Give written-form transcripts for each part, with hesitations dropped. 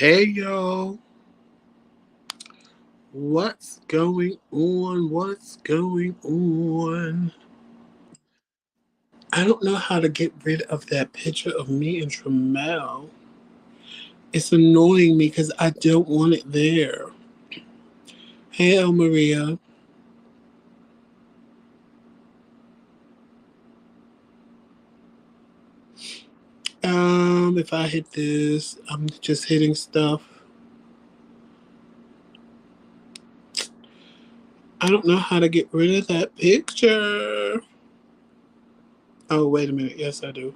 Hey y'all, what's going on? What's going on? I don't know how to get rid of that picture of me and Tramel. It's annoying me because I don't want it there. Hey El Maria. If I hit this, I'm just hitting stuff. I don't know how to get rid of that picture. Oh, wait a minute. Yes, I do.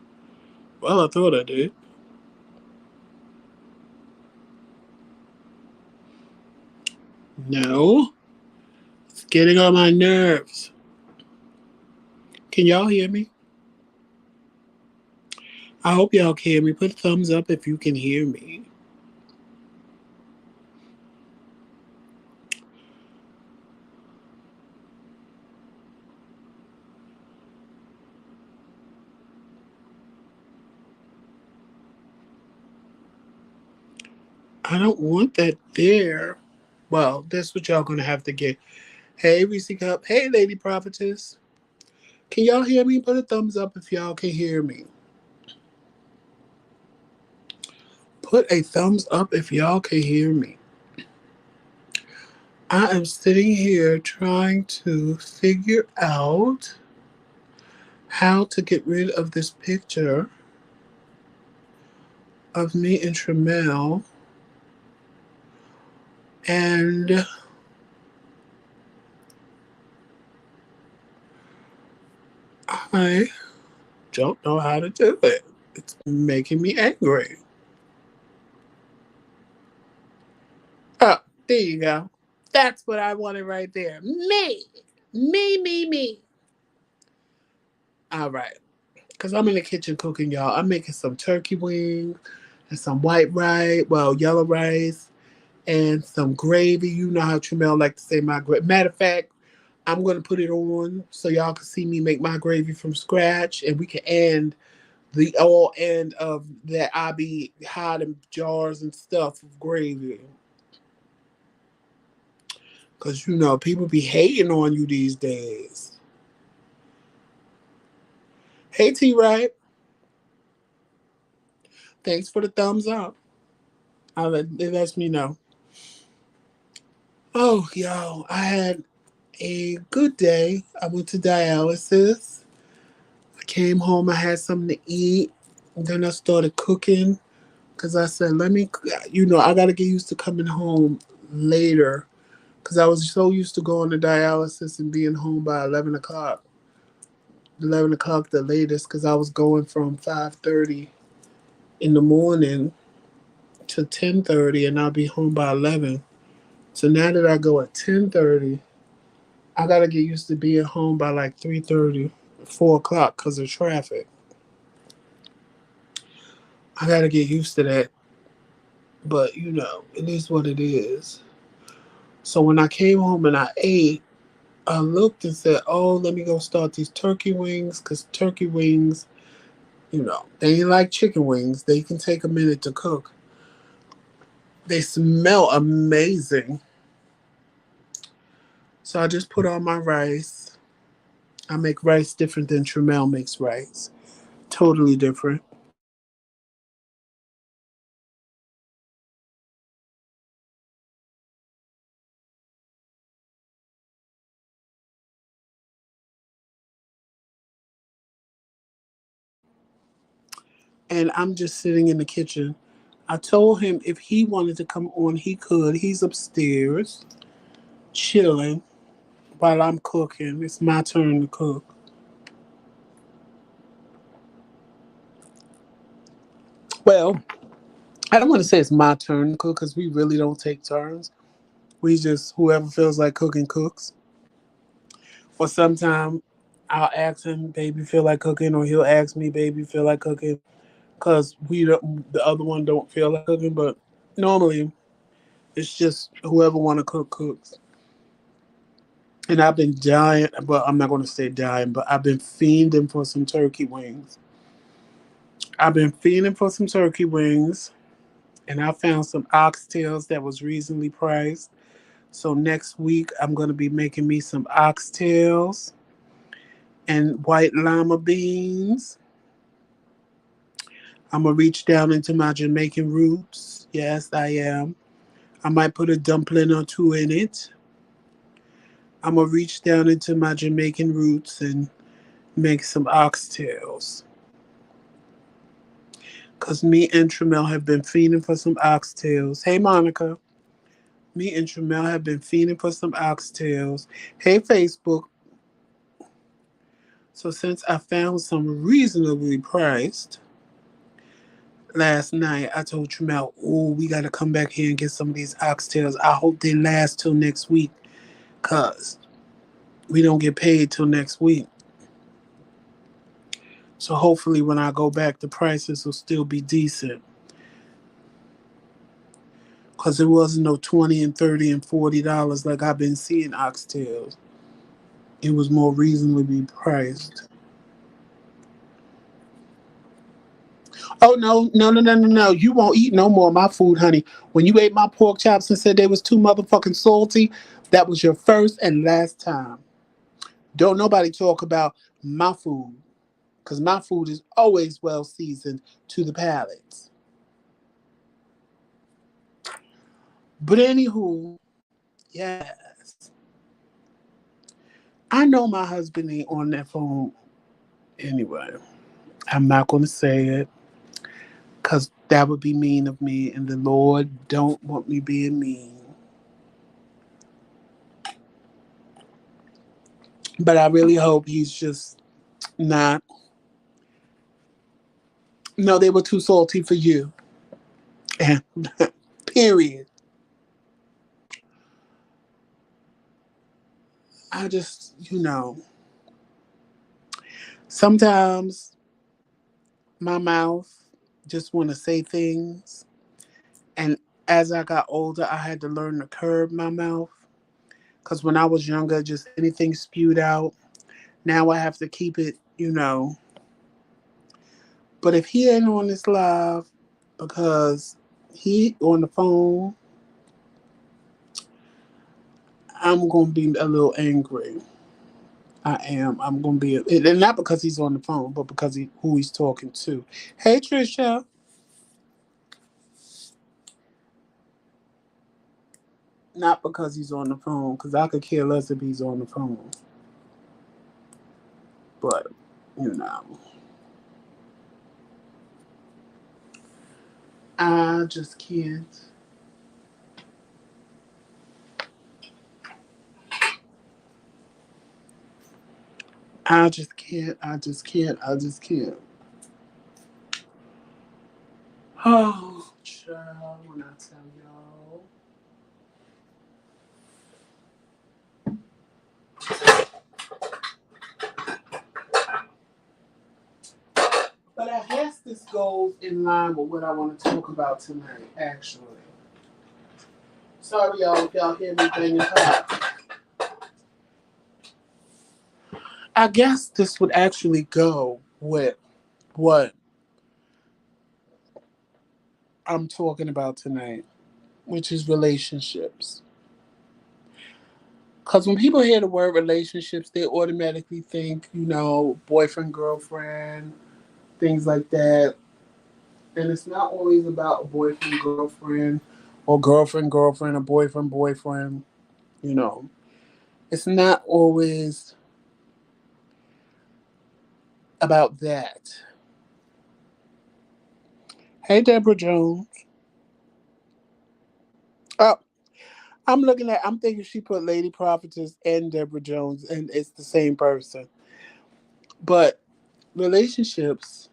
Well, I thought I did. No. It's getting on my nerves. Can y'all hear me? I hope y'all can hear me. Put a thumbs up if you can hear me. I don't want that there. Well, that's what y'all gonna have to get. Hey, Reese Cup. Hey, Lady Prophetess. Can y'all hear me? Put a thumbs up if y'all can hear me. Put a thumbs up if y'all can hear me. I am sitting here trying to figure out how to get rid of this picture of me and Tramel. And I don't know how to do it. It's making me angry. Oh, there you go. That's what I wanted right there. Me. Me. All right. Because I'm in the kitchen cooking, y'all. I'm making some turkey wings and some white rice, well, yellow rice, and some gravy. You know how Tramel like to say my gravy. Matter of fact, I'm going to put it on so y'all can see me make my gravy from scratch, and we can end the all end of that. I be hiding jars and stuff of gravy. Because, you know, people be hating on you these days. Hey, T-Right. Thanks for the thumbs up. It lets me know. Oh, y'all, I had a good day. I went to dialysis. I came home. I had something to eat. And then I started cooking because I said, I got to get used to coming home later because I was so used to going to dialysis and being home by 11 o'clock. 11 o'clock the latest because I was going from 5:30 in the morning to 10:30 and I'll be home by 11. So now that I go at 10:30, I got to get used to being home by like 3:30, 4 o'clock because of traffic. I got to get used to that. But, it is what it is. So when I came home and I ate, I looked and said, oh, let me go start these turkey wings because turkey wings, they ain't like chicken wings. They can take a minute to cook. They smell amazing. So I just put on my rice. I make rice different than Tramel makes rice. Totally different. And I'm just sitting in the kitchen. I told him if he wanted to come on, he could. He's upstairs, chilling while I'm cooking. It's my turn to cook. Well, I don't want to say it's my turn to cook because we really don't take turns. We just, whoever feels like cooking, cooks. Or sometimes I'll ask him, baby, feel like cooking, or he'll ask me, baby, feel like cooking, because the other one don't feel like cooking. But normally, it's just whoever want to cook, cooks. And I've been dying, well, I'm not going to say dying, but I've been fiending for some turkey wings. I've been fiending for some turkey wings. And I found some oxtails that was reasonably priced. So next week I'm going to be making me some oxtails and white lima beans. I'm going to reach down into my Jamaican roots. Yes, I am. I might put a dumpling or two in it. I'm going to reach down into my Jamaican roots and make some oxtails. Because me and Tramel have been feeding for some oxtails. Hey, Monica. Me and Tramel have been feeding for some oxtails. Hey, Facebook. So since I found some reasonably priced last night, I told Tramel, oh, we got to come back here and get some of these oxtails. I hope they last till next week because we don't get paid till next week. So hopefully when I go back, the prices will still be decent. Because it wasn't no 20 and 30 and $40 like I've been seeing oxtails. It was more reasonably priced. Oh no, no, no, no, no, no. You won't eat no more of my food, honey. When you ate my pork chops and said they was too motherfucking salty, that was your first and last time. Don't nobody talk about my food. Because my food is always well seasoned to the palate. But anywho, yes. I know my husband ain't on that phone anyway. I'm not going to say it because that would be mean of me, and the Lord don't want me being mean. But I really hope he's just not. No, they were too salty for you. And period. I just, sometimes my mouth just want to say things, and as I got older, I had to learn to curb my mouth. Because when I was younger, just anything spewed out. Now I have to keep it. But if he ain't on this live because he on the phone, I'm gonna be a little angry. I am. I'm gonna be, and not because he's on the phone, but because who he's talking to. Hey, Trisha. Not because he's on the phone, because I could care less if he's on the phone. But you know, I just can't. I just can't. I just can't. I just can't. Oh, child, when I tell y'all. But I guess this goes in line with what I want to talk about tonight, actually. Sorry, y'all, if y'all hear me banging hot. I guess this would actually go with what I'm talking about tonight, which is relationships. Because when people hear the word relationships, they automatically think, boyfriend, girlfriend, things like that. And it's not always about a boyfriend, girlfriend, or girlfriend, girlfriend, or boyfriend, boyfriend. You know, it's not always about that. Hey, Deborah Jones. Oh, I'm thinking she put Lady Prophetess and Deborah Jones, and it's the same person. But relationships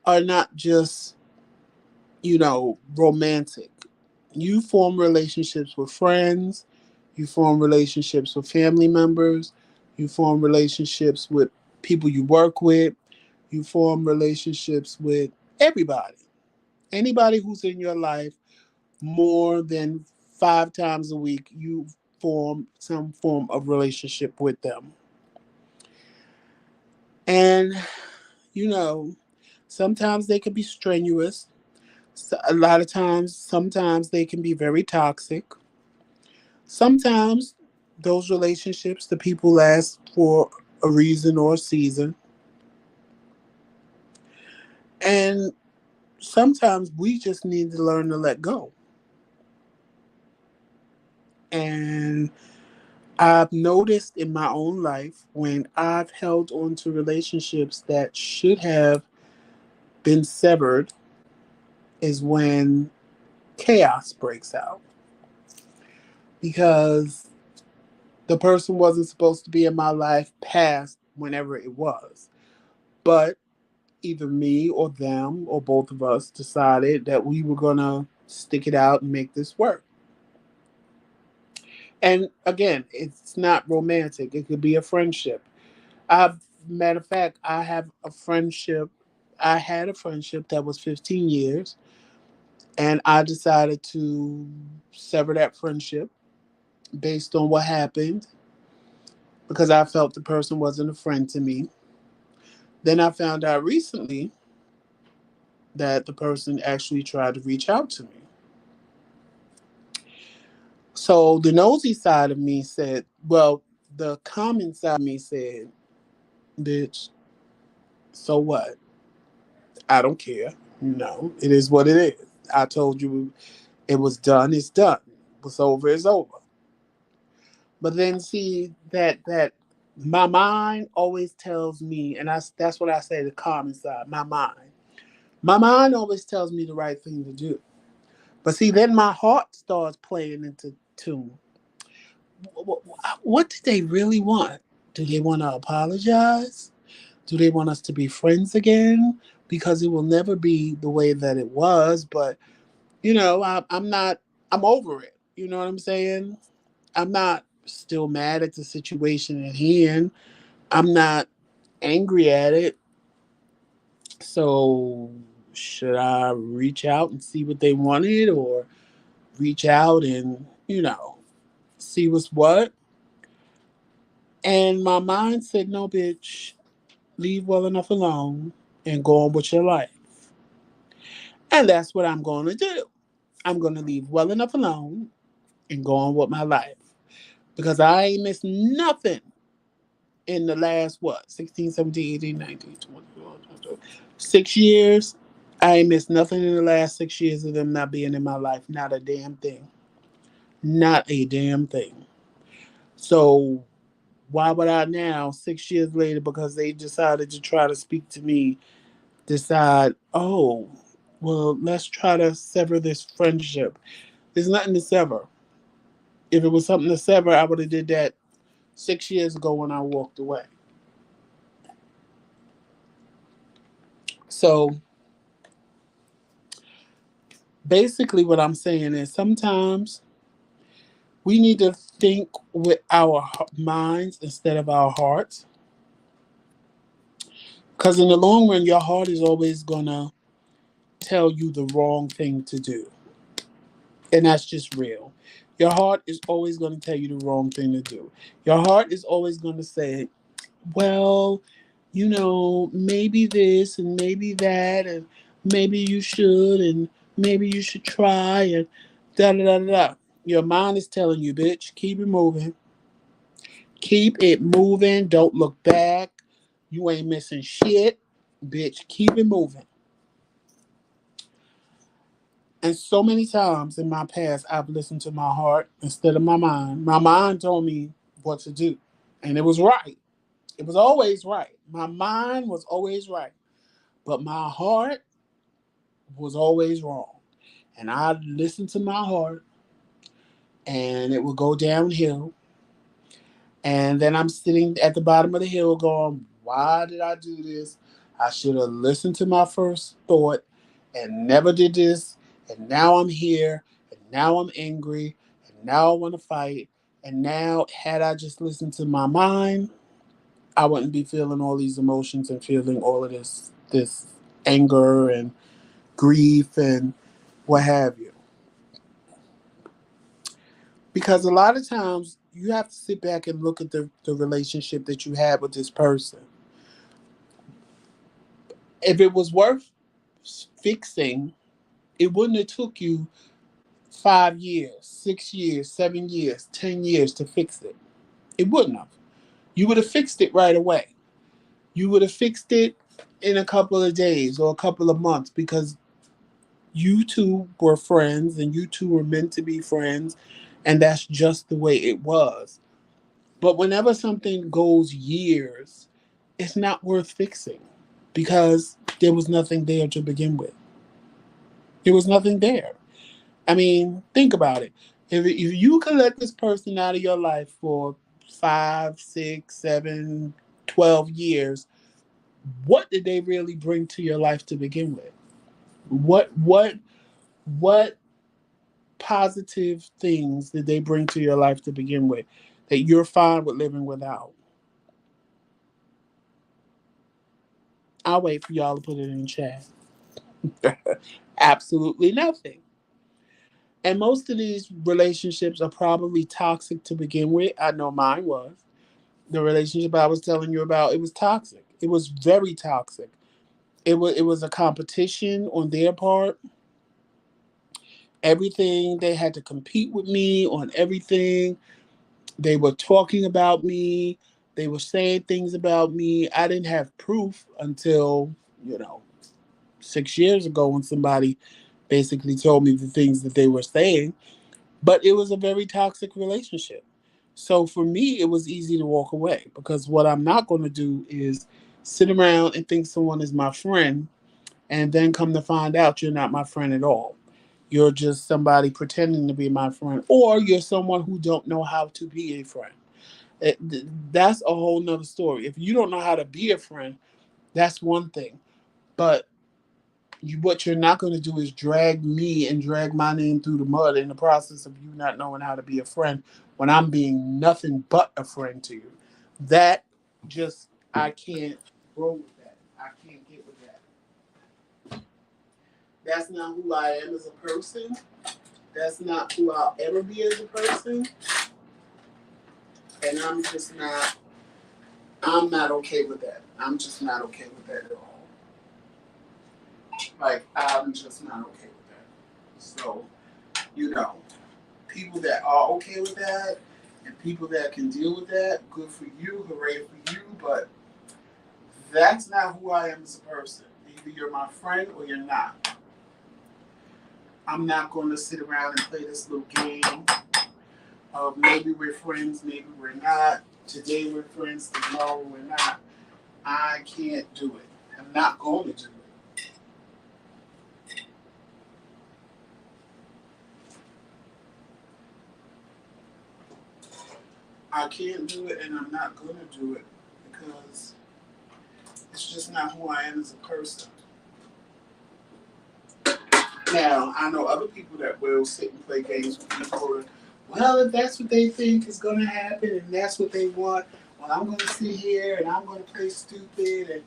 are not just, romantic. You form relationships with friends, you form relationships with family members, you form relationships with people you work with, you form relationships with everybody. Anybody who's in your life more than 5 times a week, you form some form of relationship with them. And, you know, sometimes they can be strenuous. So a lot of times, sometimes they can be very toxic. Sometimes those relationships, the people last for a reason or a season. And sometimes we just need to learn to let go. And I've noticed in my own life when I've held on to relationships that should have been severed is when chaos breaks out because the person wasn't supposed to be in my life past whenever it was. But either me or them or both of us decided that we were going to stick it out and make this work. And again, it's not romantic, it could be a friendship. Matter of fact, I have a friendship. I had a friendship that was 15 years, and I decided to sever that friendship based on what happened because I felt the person wasn't a friend to me. Then I found out recently that the person actually tried to reach out to me. So the nosy side of me said, well, the common side of me said, bitch, so what? I don't care. No, it is what it is. I told you it was done, it's done. What's over is over. But then see that my mind always tells me, and that's what I say, the common side, my mind. My mind always tells me the right thing to do. But see, then my heart starts playing into tune. What do they really want? Do they want to apologize? Do they want us to be friends again? Because it will never be the way that it was. But, I'm not, I'm over it. You know what I'm saying? I'm not still mad at the situation at hand. I'm not angry at it. So, should I reach out and see what they wanted or reach out and, see what's what? And my mind said, no, bitch, leave well enough alone and go on with your life. And that's what I'm going to do. I'm going to leave well enough alone and go on with my life. Because I ain't missed nothing in the last, what, 16, 17, 18, 19, 20, 6 years. I ain't missed nothing in the last 6 years of them not being in my life. Not a damn thing. Not a damn thing. So why would I now, 6 years later, because they decided to try to speak to me, decide, oh, well, let's try to sever this friendship. There's nothing to sever. If it was something to sever, I would have did that 6 years ago when I walked away. So basically, what I'm saying is sometimes we need to think with our minds instead of our hearts. Because in the long run, your heart is always going to tell you the wrong thing to do. And that's just real. Your heart is always going to tell you the wrong thing to do. Your heart is always going to say, well, maybe this and maybe that, and maybe you should, and maybe you should try, and da da da da. Your mind is telling you, bitch, keep it moving. Keep it moving. Don't look back. You ain't missing shit. Bitch, keep it moving. And so many times in my past, I've listened to my heart instead of my mind. My mind told me what to do, and it was right. It was always right. My mind was always right, but my heart was always wrong. And I listened to my heart, and it would go downhill. And then I'm sitting at the bottom of the hill going, why did I do this? I should have listened to my first thought and never did this. And now I'm here. And now I'm angry. And now I want to fight. And now, had I just listened to my mind, I wouldn't be feeling all these emotions and feeling all of this anger and grief and what have you. Because a lot of times you have to sit back and look at the relationship that you had with this person. If it was worth fixing, it wouldn't have took you 5 years, 6 years, 7 years, 10 years to fix it. It wouldn't have. You would have fixed it right away. You would have fixed it in a couple of days or a couple of months because you two were friends and you two were meant to be friends, and that's just the way it was. But whenever something goes years, it's not worth fixing because there was nothing there to begin with. There was nothing there. I mean, think about it. If you could let this person out of your life for 5, 6, 7, 12 years, what did they really bring to your life to begin with? What positive things did they bring to your life to begin with that you're fine with living without? I'll wait for y'all to put it in chat. Absolutely nothing. And most of these relationships are probably toxic to begin with. I know mine was. The relationship I was telling you about, it was toxic. It was very toxic. It was a competition on their part. Everything, they had to compete with me on everything. They were talking about me. They were saying things about me. I didn't have proof until, you know, 6 years ago when somebody basically told me the things that they were saying. But it was a very toxic relationship. So for me, it was easy to walk away because what I'm not going to do is sit around and think someone is my friend and then come to find out you're not my friend at all. You're just somebody pretending to be my friend, or you're someone who don't know how to be a friend. That's a whole nother story. If you don't know how to be a friend, that's one thing. But what you're not going to do is drag me and drag my name through the mud in the process of you not knowing how to be a friend when I'm being nothing but a friend to you. That just, I can't roll with that. I can't get with that. That's not who I am as a person. That's not who I'll ever be as a person. And I'm not okay with that. I'm just not okay with that at all. Like, I'm just not okay with that. So, you know, people that are okay with that and people that can deal with that, good for you, hooray for you. But that's not who I am as a person. Either you're my friend or you're not. I'm not going to sit around and play this little game of maybe we're friends, maybe we're not. Today we're friends, tomorrow we're not. I can't do it. I'm not going to do it. I can't do it, and I'm not going to do it because it's just not who I am as a person. Now, I know other people that will sit and play games with people. Well, if that's what they think is going to happen and that's what they want, well, I'm going to sit here and I'm going to play stupid. And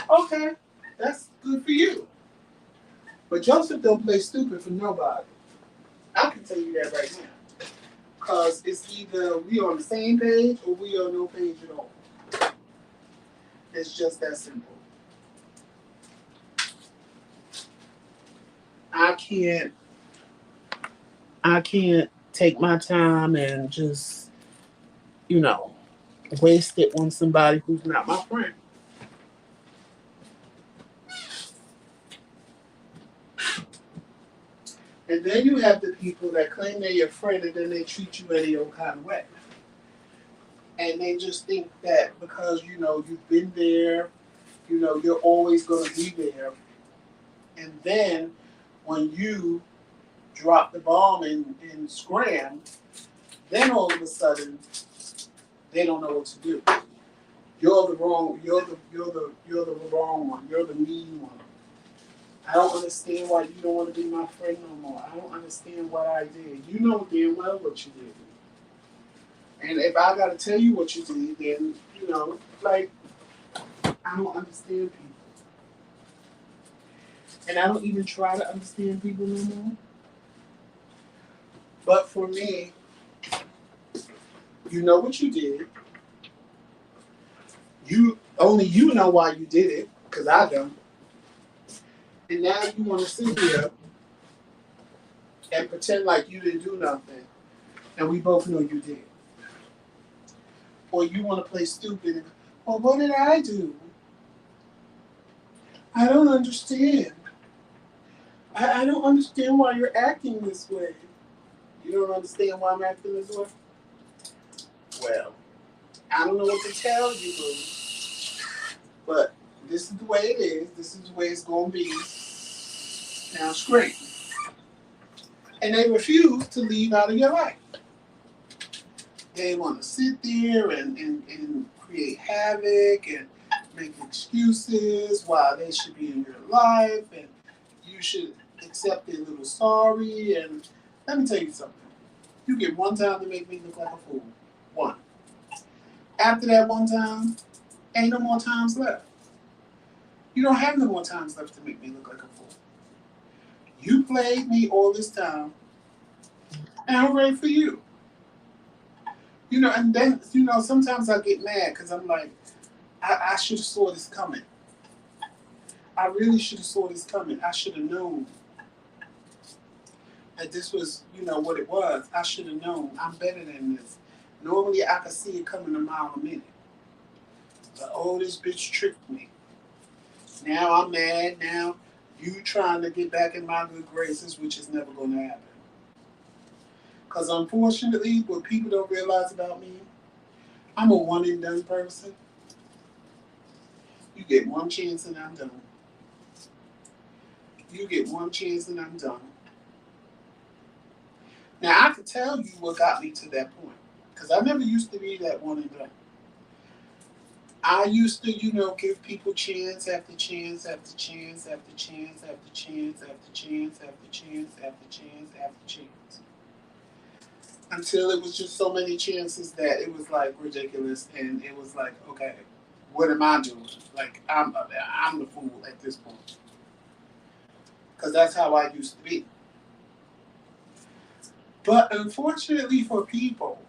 okay, that's good for you. But Joseph don't play stupid for nobody. I can tell you that right now. Because it's either we on the same page or we on no page at all. It's just that simple. I can't take my time and just, you know, waste it on somebody who's not my friend. And then you have the people that claim they're your friend and then they treat you any old kind of way. And they just think that because, you know, you've been there, you know, you're always going to be there. And then when you drop the bomb and scram, then all of a sudden they don't know what to do. You're the wrong. You're the wrong one. You're the mean one. I don't understand why you don't want to be my friend no more. I don't understand what I did. You know damn well what you did. And if I got to tell you what you did, then, you know, like, I don't understand people. And I don't even try to understand people no more. But for me, you know what you did. You know why you did it, because I don't. And now you want to sit here and pretend like you didn't do nothing, and we both know you did. Or you want to play stupid and, well, what did I do? I don't understand. I don't understand why you're acting this way. You don't understand why I'm acting this way? Well, I don't know what to tell you, boo. But this is the way it is. This is the way it's going to be. Now, straight. And they refuse to leave out of your life. They want to sit there and create havoc and make excuses why they should be in your life and you should accept their little sorry. And let me tell you something. You get one time to make me look like a fool. One. After that one time, ain't no more times left. You don't have no more times left to make me look like a fool. You played me all this time, and I'm ready for you. And then, sometimes I get mad because I'm like, I should have saw this coming. I really should have saw this coming. I should have known that this was, what it was. I should have known. I'm better than this. Normally, I could see it coming a mile a minute. But, oh, this bitch tricked me. Now I'm mad. Now you trying to get back in my good graces, which is never going to happen. Because unfortunately, what people don't realize about me, I'm a one and done person. You get one chance and I'm done. You get one chance and I'm done. Now I can tell you what got me to that point. Because I never used to be that one and done. I used to, give people chance after chance after chance after chance after chance after chance after chance after chance after chance. Until it was just so many chances that it was like ridiculous, and it was like, okay, what am I doing? Like I'm the fool at this point, because that's how I used to be. But unfortunately for people,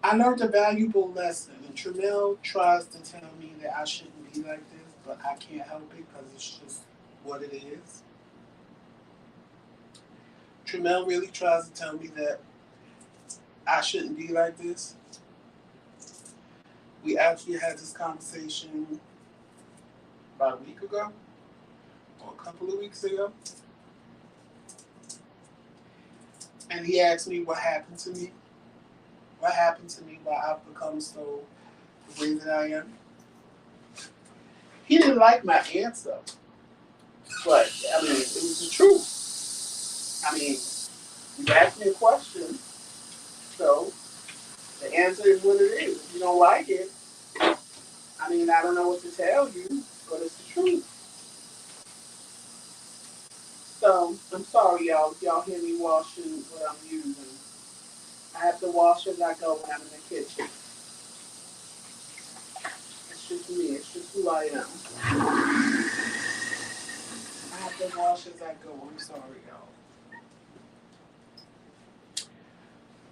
I learned a valuable lesson. And Tremel tries to tell me that I shouldn't be like this, but I can't help it because it's just what it is. Tremel really tries to tell me that I shouldn't be like this. We actually had this conversation about a week ago, or a couple of weeks ago. And he asked me what happened to me. What happened to me, why I've become so the way that I am. He didn't like my answer. But, it was the truth. You asked me a question, so the answer is what it is. If you don't like it, I don't know what to tell you, but it's the truth. So, I'm sorry, y'all. If y'all hear me washing what I'm using. I have to wash as I go when I'm in the kitchen. It's just me. It's just who I am. I have to wash as I go. I'm sorry, y'all.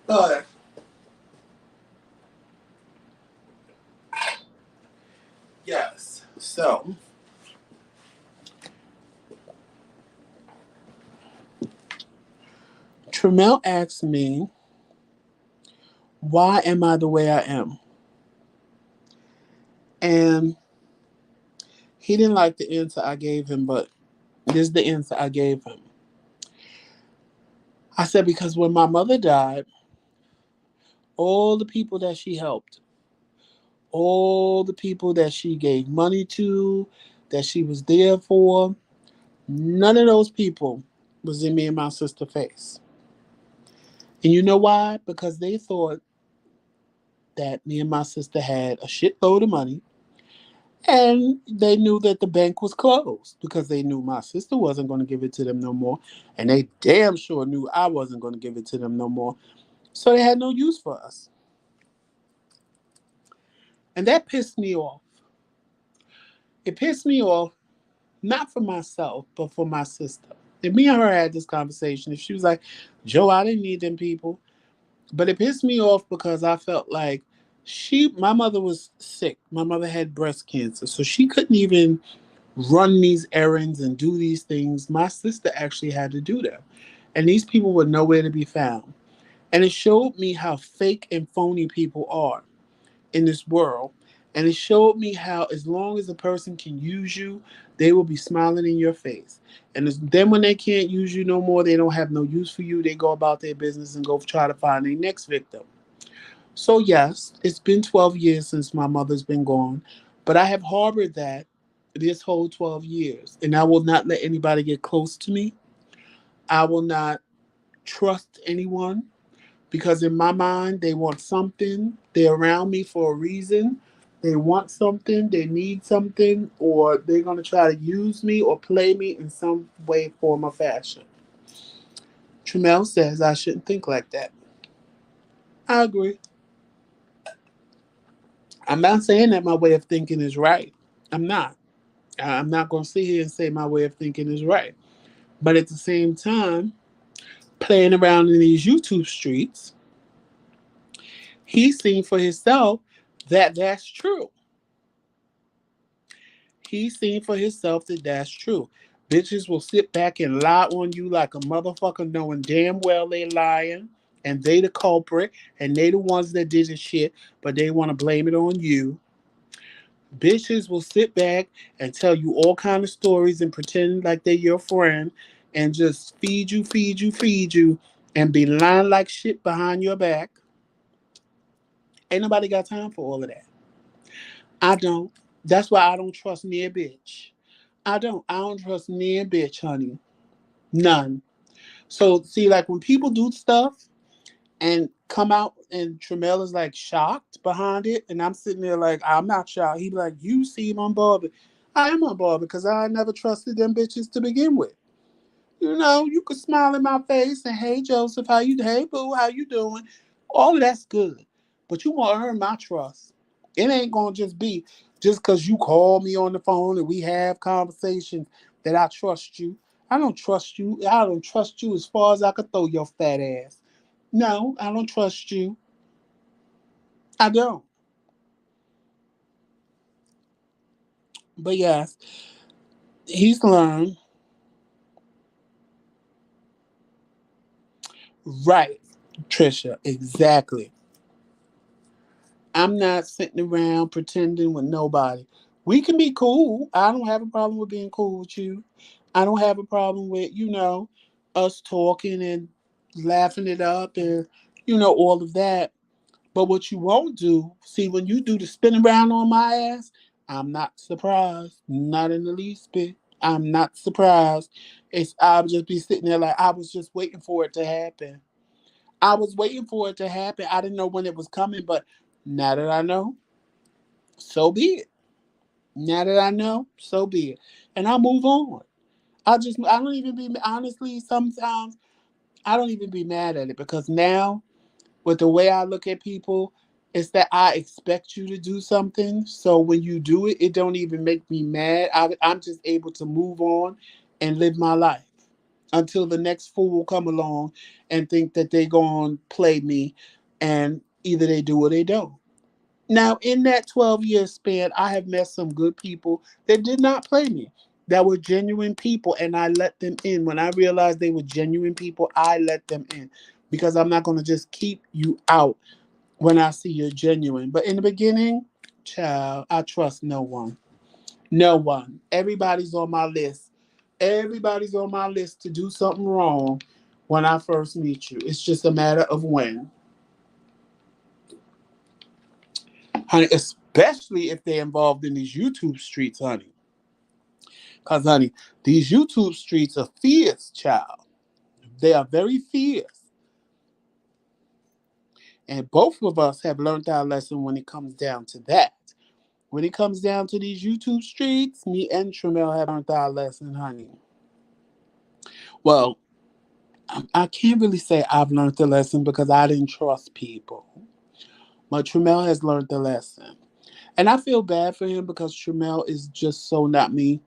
But yes. So Tremel asked me, why am I the way I am? And he didn't like the answer I gave him, but this is the answer I gave him. I said, because when my mother died, all the people that she helped, all the people that she gave money to, that she was there for, none of those people was in me and my sister's face. And you know why? Because they thought that me and my sister had a shitload of money. And they knew that the bank was closed because they knew my sister wasn't going to give it to them no more. And they damn sure knew I wasn't going to give it to them no more. So they had no use for us. And that pissed me off. It pissed me off, not for myself, but for my sister. And me and her had this conversation. And she was like, Joe, I didn't need them people. But it pissed me off because I felt like my mother was sick. My mother had breast cancer. So she couldn't even run these errands and do these things. My sister actually had to do them. And these people were nowhere to be found. And it showed me how fake and phony people are in this world. And it showed me how, as long as a person can use you, they will be smiling in your face. And then when they can't use you no more, they don't have no use for you, they go about their business and go try to find their next victim. So, yes, it's been 12 years since my mother's been gone, but I have harbored that this whole 12 years. And I will not let anybody get close to me. I will not trust anyone because in my mind they want something, they're around me for a reason, they want something, they need something, or they're going to try to use me or play me in some way, form, or fashion. Tramel says I shouldn't think like that. I agree. I'm not saying that my way of thinking is right. I'm not. I'm not going to sit here and say my way of thinking is right. But at the same time, playing around in these YouTube streets, he's seen for himself that that's true. He's seen for himself that that's true. Bitches will sit back and lie on you like a motherfucker, knowing damn well they lying and they the culprit and they the ones that did the shit, but they want to blame it on you. Bitches will sit back and tell you all kind of stories and pretend like they're your friend and just feed you, and be lying like shit behind your back. Ain't nobody got time for all of that. I don't. That's why I don't trust near bitch. I don't. I don't trust near bitch, honey. None. So see, like when people do stuff and come out and Tramel is like shocked behind it, and I'm sitting there like I'm not shocked. He be like, "You seem unbothered." I am unbothered because I never trusted them bitches to begin with. You know, you could smile in my face and hey Joseph, how you? Hey boo, how you doing? All of that's good, but you want to earn my trust. It ain't gonna just be just because you call me on the phone and we have conversations that I trust you. I don't trust you. I don't trust you as far as I could throw your fat ass. No, I don't trust you. I don't. But yes, he's learned. Right, Trisha, exactly. I'm not sitting around pretending with nobody. We can be cool. I don't have a problem with being cool with you. I don't have a problem with, us talking and laughing it up and, all of that. But what you won't do, see, when you do the spin around on my ass, I'm not surprised. Not in the least bit. I'm not surprised. I'll just be sitting there like I was just waiting for it to happen. I was waiting for it to happen. I didn't know when it was coming, but now that I know, so be it. Now that I know, so be it. And I move on. I don't even be, honestly, sometimes I don't even be mad at it because now, with the way I look at people, it's that I expect you to do something. So when you do it, it don't even make me mad. I'm just able to move on and live my life until the next fool will come along and think that they going to play me, and either they do or they don't. Now, in that 12-year span, I have met some good people that did not play me, that were genuine people, and I let them in. When I realized they were genuine people, I let them in because I'm not going to just keep you out when I see you're genuine. But in the beginning, child, I trust no one. No one. Everybody's on my list. Everybody's on my list to do something wrong when I first meet you. It's just a matter of when. Honey, especially if they're involved in these YouTube streets, honey. Because, honey, these YouTube streets are fierce, child. They are very fierce. And both of us have learned our lesson when it comes down to that. When it comes down to these YouTube streets, me and Tramel have learned our lesson, honey. Well, I can't really say I've learned the lesson because I didn't trust people. But Tramel has learned the lesson. And I feel bad for him because Tramel is just so not me.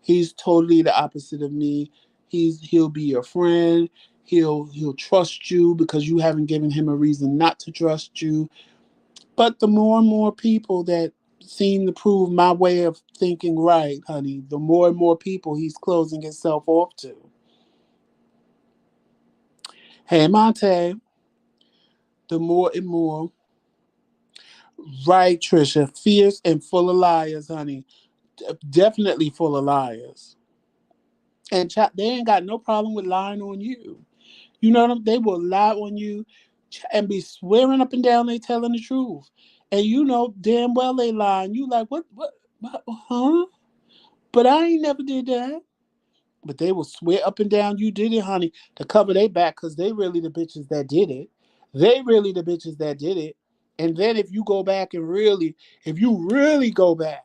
He's totally the opposite of me. He'll be your friend. He'll trust you because you haven't given him a reason not to trust you. But the more and more people that seem to prove my way of thinking right, honey, the more and more people he's closing himself off to. Hey, Monte, the more and more. Right, Trisha. Fierce and full of liars, honey. Definitely full of liars. And they ain't got no problem with lying on you. You know them? They will lie on you and be swearing up and down they telling the truth. And you know damn well they lying. You like, what, huh? But I ain't never did that. But they will swear up and down you did it, honey, to cover their back because they really the bitches that did it. They really the bitches that did it. And then if you go back and really, if you really go back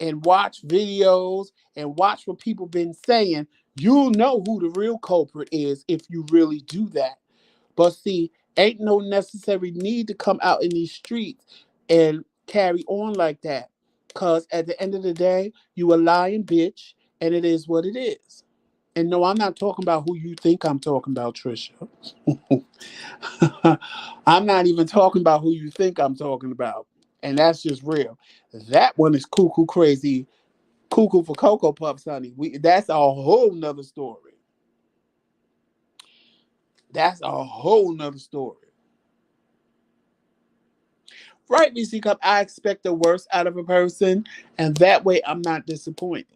and watch videos and watch what people been saying, you'll know who the real culprit is if you really do that. But see, ain't no necessary need to come out in these streets and carry on like that. Cause at the end of the day, you a lying bitch, and it is what it is. And no, I'm not talking about who you think I'm talking about, Trisha. I'm not even talking about who you think I'm talking about. And that's just real. That one is cuckoo crazy, cuckoo for Cocoa Puffs, honey. That's a whole nother story. That's a whole nother story. Right, VC Cup, I expect the worst out of a person, and that way I'm not disappointed.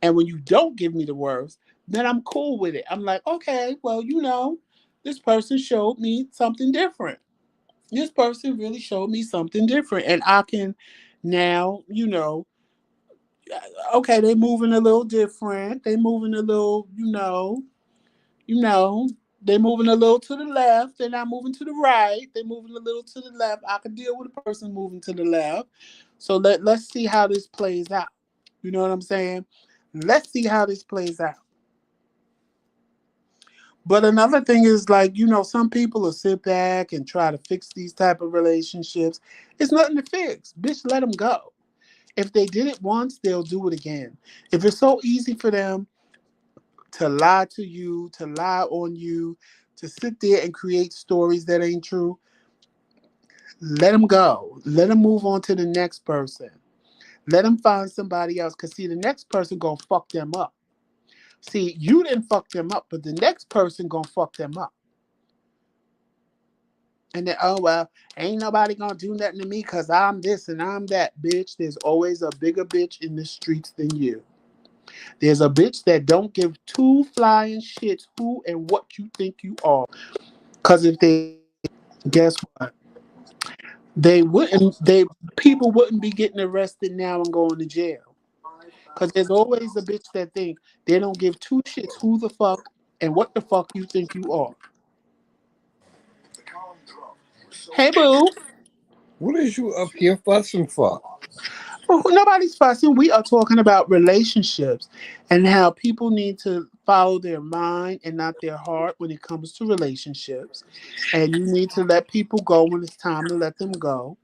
And when you don't give me the worst, then I'm cool with it. I'm like, okay, well, this person showed me something different. This person really showed me something different. And I can now, okay, they moving a little different. They moving a little, you know, they moving a little to the left. They're not moving to the right. They're moving a little to the left. I can deal with a person moving to the left. So let's see how this plays out. You know what I'm saying? Let's see how this plays out. But another thing is like, some people will sit back and try to fix these type of relationships. It's nothing to fix. Bitch, let them go. If they did it once, they'll do it again. If it's so easy for them to lie to you, to lie on you, to sit there and create stories that ain't true, let them go. Let them move on to the next person. Let them find somebody else. Because, see, the next person going to fuck them up. See, you didn't fuck them up, but the next person going to fuck them up. And then, oh, well, ain't nobody going to do nothing to me because I'm this and I'm that. Bitch, there's always a bigger bitch in the streets than you. There's a bitch that don't give two flying shits who and what you think you are. Because if they did, guess what? They people wouldn't be getting arrested now and going to jail. Because there's always a bitch that think they don't give two shits who the fuck and what the fuck you think you are. Hey, boo. What is you up here fussing for? Well, nobody's fussing. We are talking about relationships and how people need to follow their mind and not their heart when it comes to relationships. And you need to let people go when it's time to let them go.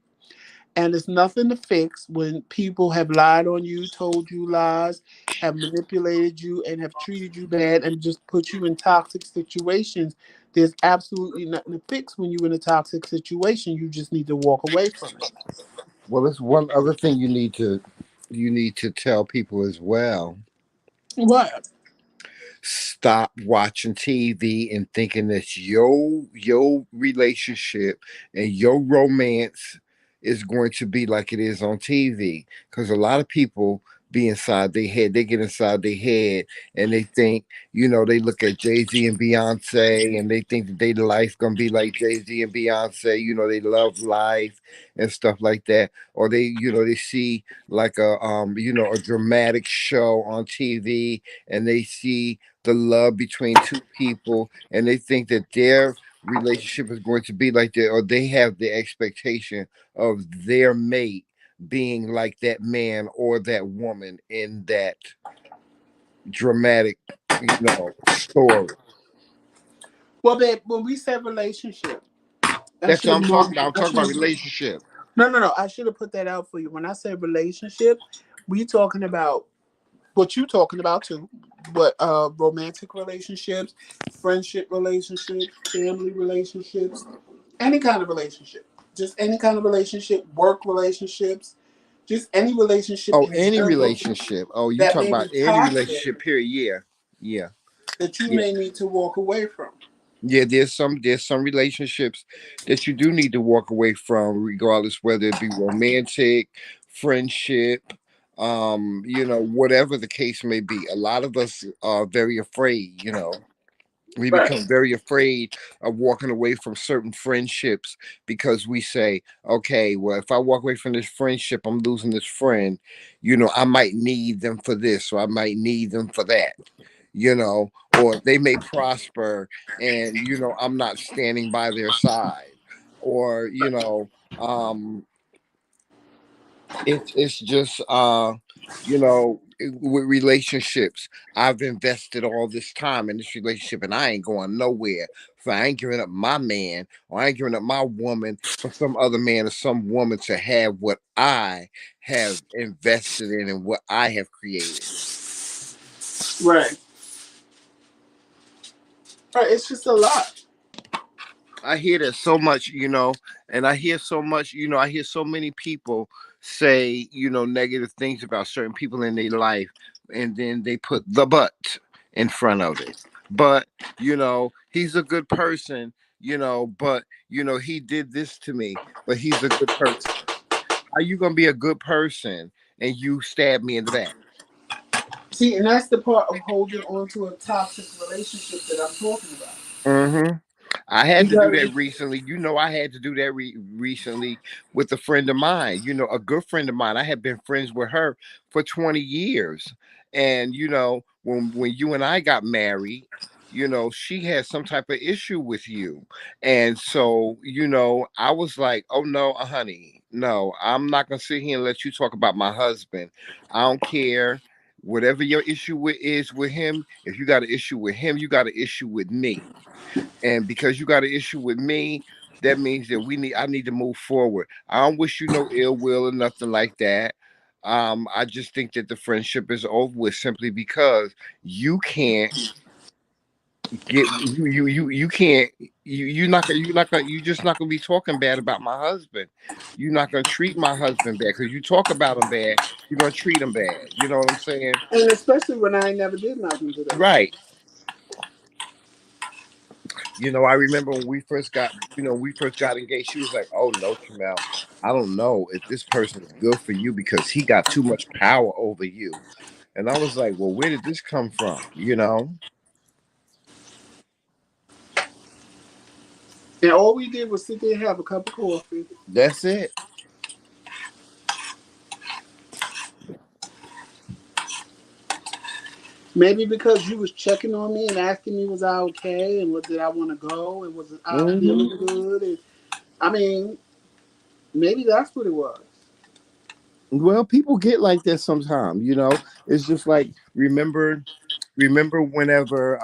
And it's nothing to fix when people have lied on you, told you lies, have manipulated you, and have treated you bad and just put you in toxic situations. There's absolutely nothing to fix when you're in a toxic situation. You just need to walk away from it. Well, it's one other thing you need to tell people as well. What? Stop watching TV and thinking that your relationship and your romance is going to be like it is on TV. Because a lot of people be inside their head. They get inside their head and they think, they look at Jay-Z and Beyonce and they think that their life gonna be like Jay-Z and Beyonce. They love life and stuff like that. Or they see like a dramatic show on TV and they see the love between two people and they think that their relationship is going to be like that, or they have the expectation of their mate being like that man or that woman in that dramatic story. Well, babe, when we said relationship, I That's should what have I'm more. talking about. I'm I talking should about have. relationship. No, no, no. I should have put that out for you. When I said relationship, we talking about what you talking about too. What romantic relationships, friendship relationships, family relationships, any kind of relationship. Just any kind of relationship, work relationships. Just any relationship Oh, in any general relationship. Oh, you that talk may about be any toxic relationship period. Yeah. Yeah. that you Yeah. may need to walk away from. Yeah, there's some relationships that you do need to walk away from, regardless whether it be romantic, friendship, whatever the case may be. A lot of us are very afraid, we Right. become very afraid of walking away from certain friendships because we say, okay, well, if I walk away from this friendship, I'm losing this friend. I might need them for this, or I might need them for that, or they may prosper and, I'm not standing by their side, or, um, it's just with relationships, I've invested all this time in this relationship and I ain't going nowhere. So I ain't giving up my man, or I ain't giving up my woman for some other man or some woman to have what I have invested in and what I have created. Right. Right. It's just a lot. I hear that so much, and I hear so much, I hear so many people say, negative things about certain people in their life, and then they put the but in front of it. But, he's a good person, but, he did this to me, but he's a good person. How you gonna be a good person and you stab me in the back? See, and that's the part of holding on to a toxic relationship that I'm talking about. Mm-hmm. I had to do Because that recently. I had to do that recently with a friend of mine, a good friend of mine. I had been friends with her for 20 years. And, when you and I got married, she had some type of issue with you. And so, I was like, oh, no, honey, no, I'm not going to sit here and let you talk about my husband. I don't care. Whatever your issue is with him, if you got an issue with him, you got an issue with me, and because you got an issue with me, that means that I need to move forward. I don't wish you no ill will or nothing like that. I just think that the friendship is over with simply because you can't you can't you're just not gonna be talking bad about my husband. You're not gonna treat my husband bad because you talk about him bad. You're gonna treat him bad. You know what I'm saying? and especially when I never did nothing to them. Right. I remember when we first got engaged, she was like, "Oh no, Tramel, I don't know if this person is good for you because he got too much power over you." And I was like, "Well, where did this come from?" And all we did was sit there and have a cup of coffee. That's it. Maybe because you was checking on me and asking me was I okay and what did I want to go and was I Hmm. feeling good, and I mean maybe that's what it was. Well, people get like that sometimes. It's just like remember whenever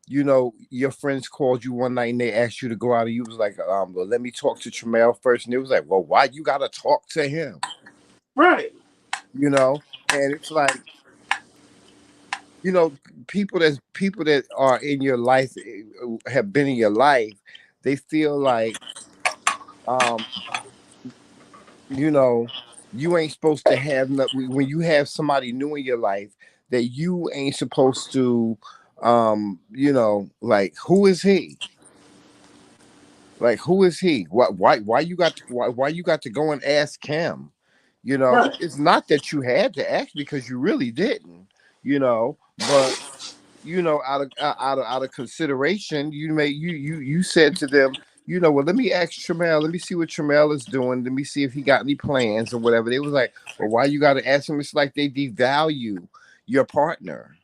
your friends called you one night and they asked you to go out, and you was like, well, let me talk to Tramel first, and it was like, well, why you gotta talk to him? Right. And it's like, you know people that are in your life, have been in your life, they feel like, um you know you ain't supposed to have when you have somebody new in your life, that you ain't supposed to, like, who is he? Like, who is he? Why you got to, why you got to go and ask him? Right. It's not that you had to ask, because you really didn't, but out of consideration, you said to them, well, let me ask Tramel, let me see what Tramel is doing, let me see if he got any plans or whatever. They was like, well, why you got to ask him? It's like they devalue your partner.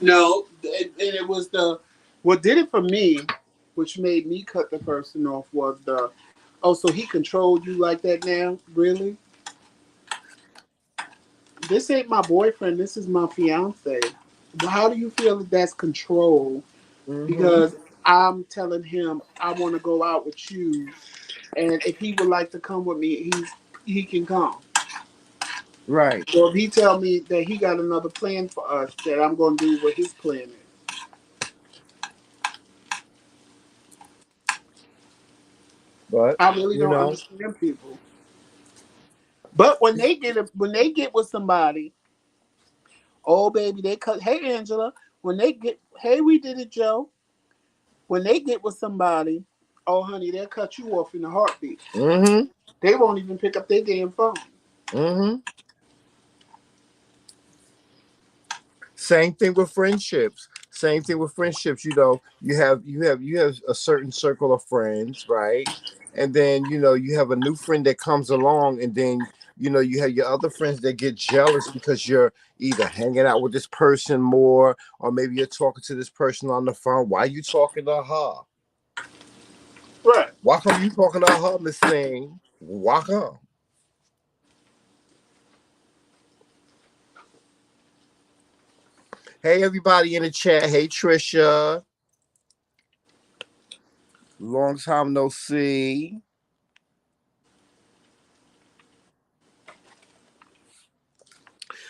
No, and it was the what did it for me, which made me cut the person off was the oh, so he controlled you like that now? Really? This ain't my boyfriend, this is my fiance. How do you feel that that's control? Hmm. Because I'm telling him I want to go out with you, and if he would like to come with me, he can come. Right. So if he tell me that he got another plan for us, that I'm going to do what his plan is. But I really you don't know understand people. But when they get with somebody, oh baby, they cut. Hey Angela, when they get, hey we did it, Joe. When they get with somebody, oh honey, they'll cut you off in a heartbeat. Mm-hmm. They won't even pick up their damn phone. Mm-hmm. Same thing with friendships. Same thing with friendships. You have a certain circle of friends, right? And then you have a new friend that comes along, and then you have your other friends that get jealous because you're either hanging out with this person more, or maybe you're talking to this person on the phone. Why you talking to her? Right. Why come you talking to her, Miss Thing? Why come? Hey, everybody in the chat. Hey, Trisha. Long time no see.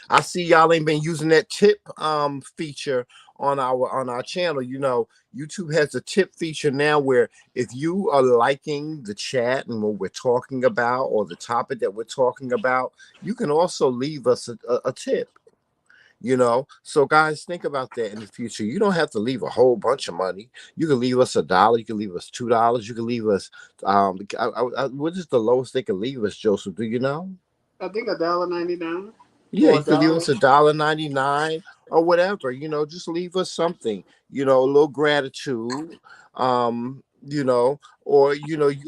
I see y'all ain't been using that tip feature on our channel. YouTube has a tip feature now where if you are liking the chat and what we're talking about or the topic that we're talking about, you can also leave us a tip. So guys, think about that in the future. You don't have to leave a whole bunch of money. You can leave us $1. You can leave us $2. You can leave us what is the lowest they can leave us, Joseph? Do you know? I think $1.99 Yeah, or you a could leave dollar. us $1.99 or whatever. Just leave us something. A little gratitude. Or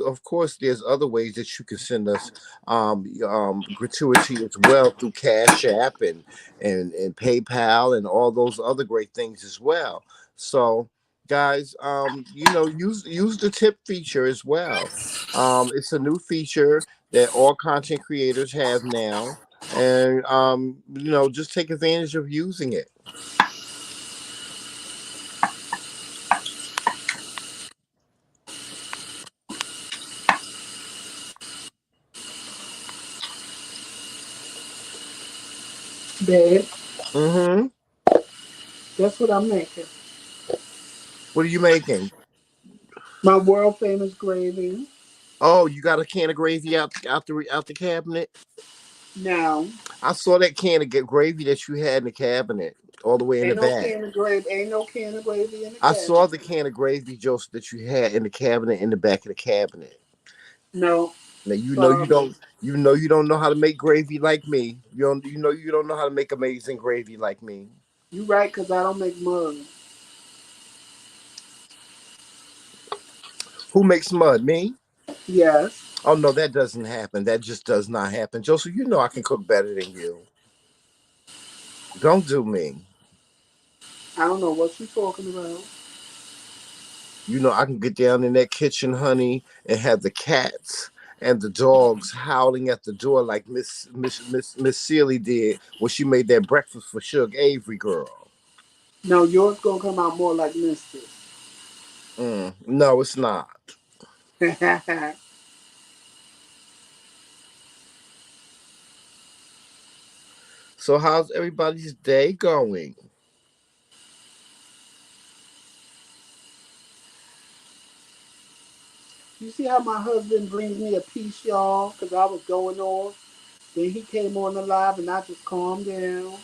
of course, there's other ways that you can send us gratuity as well through Cash App and PayPal and all those other great things as well. So, guys, use the tip feature as well. It's a new feature that all content creators have now, and just take advantage of using it. Babe, Mm-hmm. that's what I'm making. What are you making? My world famous gravy. Oh, you got a can of gravy out the cabinet. Now, I saw that can of gravy that you had in the cabinet all the way in the back. ain't no can of gravy in the I saw cabinet. the can of gravy, Joseph, that you had in the cabinet in the back of the cabinet. No, Now sorry. you don't know how to make gravy like me. You don't know how to make amazing gravy like me. You right, cause I don't make mud. Who makes mud? Me? Yes. Oh no, that doesn't happen. That just does not happen. Joseph, you know I can cook better than you. Don't do me. I don't know what you talking about. I can get down in that kitchen, honey, and have the cats and the dogs howling at the door like Miss Sealy did when she made that breakfast for Suge Avery girl. No, yours gonna come out more like Mistress. No, it's not. So how's everybody's day going? You see how my husband brings me a peace, y'all? Cause I was going off. Then he came on the live and I just calmed down.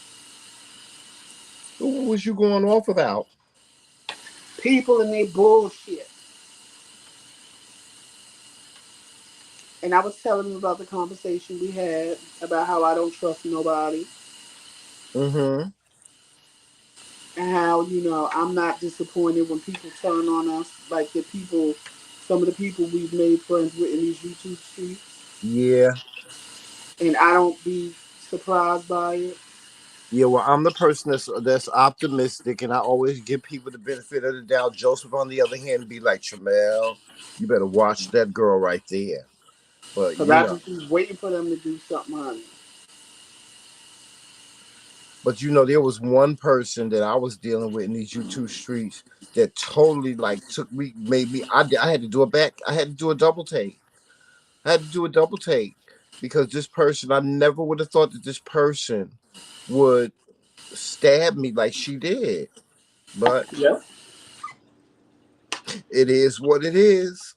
What was you going off about? People and they bullshit. And I was telling him about the conversation we had about how I don't trust nobody Mm-hmm. and how, I'm not disappointed when people turn on us, like some of the people we've made friends with in these YouTube streets. Yeah. And I don't be surprised by it. Yeah, well, I'm the person that's optimistic, and I always give people the benefit of the doubt. Joseph, on the other hand, be like, Tramel, you better watch that girl right there. But Because you I know, just be waiting for them to do something, honey. there was one person that I was dealing with in these YouTube streets that totally like took me, made me. I had to do a back. I had to do a double take. I had to do a double take because this person, I never would have thought that this person would stab me like she did. But Yep. it is what it is.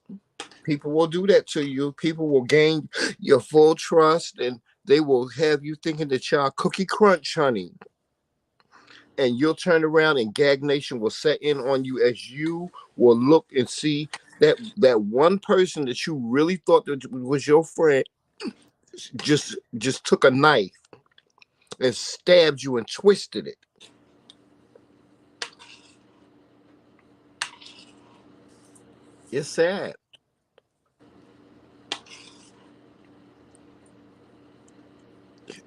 People will do that to you. People will gain your full trust, and They will have you thinking that y'all cookie crunch, honey. And you'll turn around and Gag Nation will set in on you as you will look and see that one person that you really thought that was your friend just took a knife and stabbed you and twisted it. It's sad.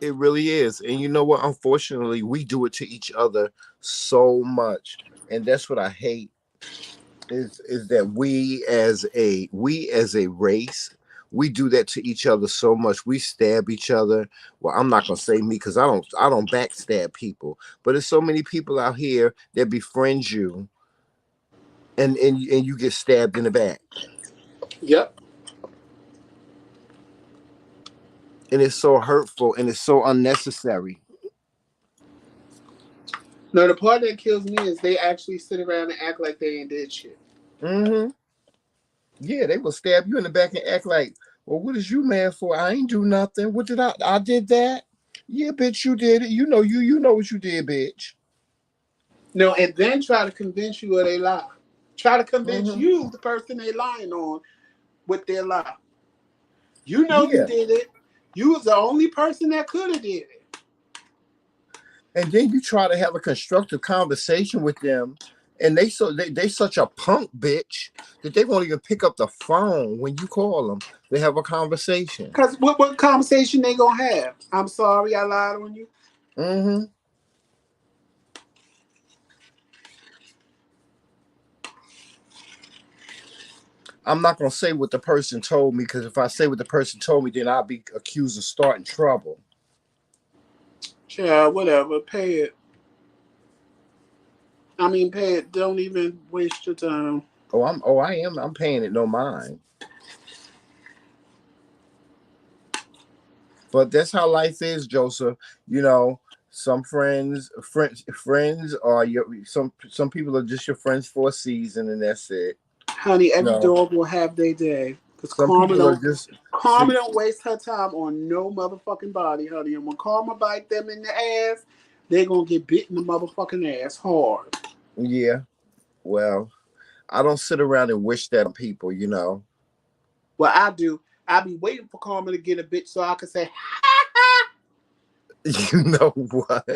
It really is. And you know what? Unfortunately, we do it to each other so much. And that's what I hate is that we as a race, we do that to each other so much. We stab each other. Well, I'm not gonna say me because I don't backstab people. But there's so many people out here that befriend you and you get stabbed in the back. Yep. And it's so hurtful and it's so unnecessary. No, the part that kills me is they actually sit around and act like they ain't did shit. Hmm. Yeah, they will stab you in the back and act like, well, what is you mad for? I ain't do nothing. What did I did that? Yeah, bitch, you did it. You know what you did, bitch. No, and then try to convince you of they lie. Try to convince Hmm. you, the person they lying on, with their lie. You know you Yeah. did it. You was the only person that could have did it. And then you try to have a constructive conversation with them, and they such a punk bitch that they won't even pick up the phone when you call them to have a conversation. Cause what conversation they gonna have? I'm sorry I lied on you. Hmm. I'm not gonna say what the person told me because if I say what the person told me, then I'll be accused of starting trouble. Child, whatever. Pay it. I mean, pay it. Don't even waste your time. I'm paying it no mind. But that's how life is, Joseph. You know, some friends are your some people are just your friends for a season and that's it. Honey, You every know, dog will have their day. Cause some people are just Karma see, don't waste her time on no motherfucking body, honey. And when Karma bite them in the ass, they gonna get bit in the motherfucking ass hard. yeah. Well, I don't sit around and wish that on people, you know. Well, I do. I be waiting for Karma to get a bitch so I can say, You know what?